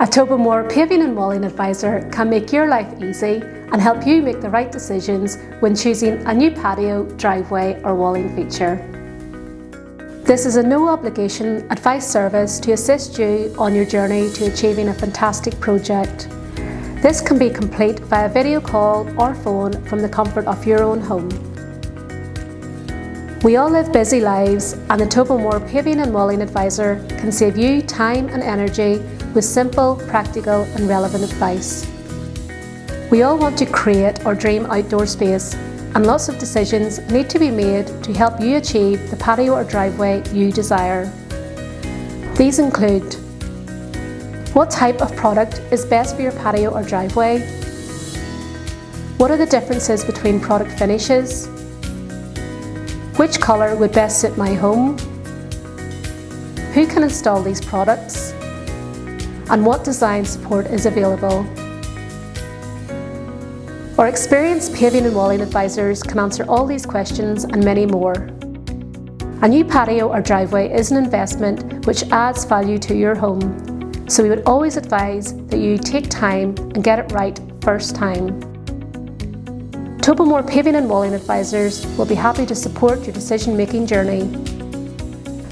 A Tobermore Paving and Walling Advisor can make your life easy and help you make the right decisions when choosing a new patio, driveway or walling feature. This is a no-obligation advice service to assist you on your journey to achieving a fantastic project. This can be complete via video call or phone from the comfort of your own home. We all live busy lives, and the Tobermore Paving and Walling Advisor can save you time and energy with simple, practical and relevant advice. We all want to create or dream outdoor space, and lots of decisions need to be made to help you achieve the patio or driveway you desire. These include: what type of product is best for your patio or driveway? What are the differences between product finishes? Which colour would best suit my home? Who can install these products? And what design support is available? Our experienced paving and walling advisors can answer all these questions and many more. A new patio or driveway is an investment which adds value to your home, so we would always advise that you take time and get it right first time. Tobermore Paving and Walling Advisors will be happy to support your decision-making journey.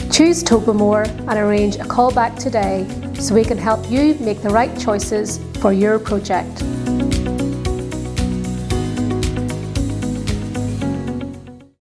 Choose Tobermore and arrange a call back today so we can help you make the right choices for your project.